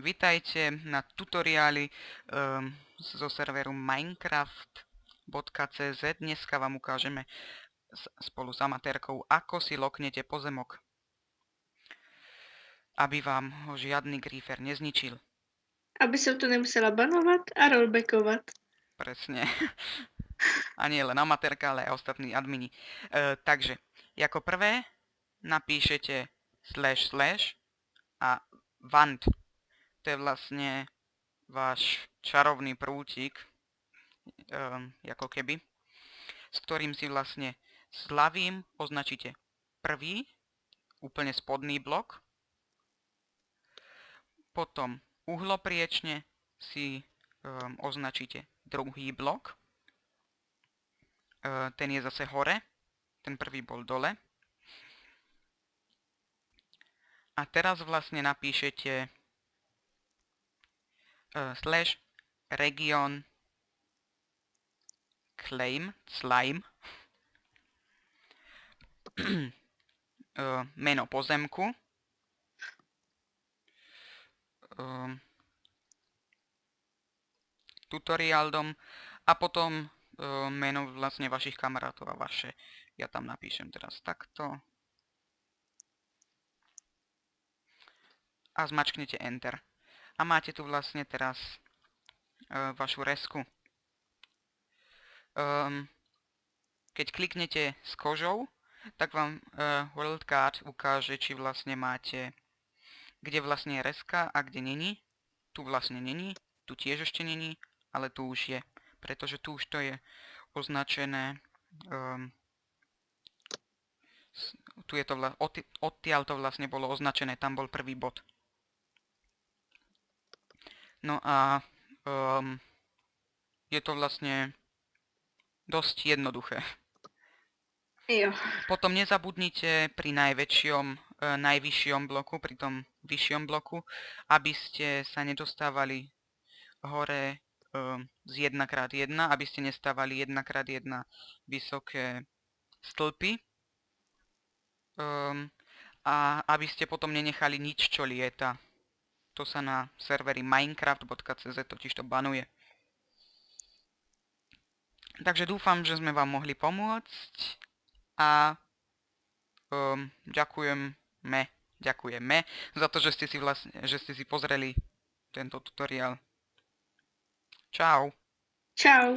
Vitajte na tutoriáli zo serveru minecraft.cz. Dneska vám ukážeme spolu s amatérkou, ako si loknete pozemok, aby vám ho žiadny creeper nezničil. Aby som to nemusela banovať a rollbackovať. Presne. A nie len amatérka, ale aj ostatní admini. Takže, ako prvé napíšete / a wand. To je vlastne váš čarovný prútik, ako keby, s ktorým si vlastne s ľavým označíte prvý, úplne spodný blok, potom uhlopriečne si označíte druhý blok, ten je zase hore, ten prvý bol dole. A teraz vlastne napíšete /region claim slime meno pozemku, tutorialdom a potom meno vlastne vašich kamarátov a vaše. Ja tam napíšem teraz takto a zmačknete Enter. A máte tu vlastne teraz vašu resku. Keď kliknete s kožou, tak vám World Card ukáže, či vlastne máte, kde vlastne je reska a kde není. Tu vlastne není, tu tiež ešte není, ale tu už je, pretože tu už to je označené, tu je to odtiaľ to vlastne bolo označené, tam bol prvý bod. No a je to vlastne dosť jednoduché. Jo. Potom nezabudnite pri najvyššom bloku, pri tom vyššom bloku, aby ste sa nedostávali hore z 1x1, aby ste nestávali 1x1 vysoké stĺpy a aby ste potom nenechali nič, čo lieta. To sa na serveri minecraft.cz totižto banuje. Takže dúfam, že sme vám mohli pomôcť a ďakujeme za to, že ste si pozreli tento tutoriál. Čau. Čau.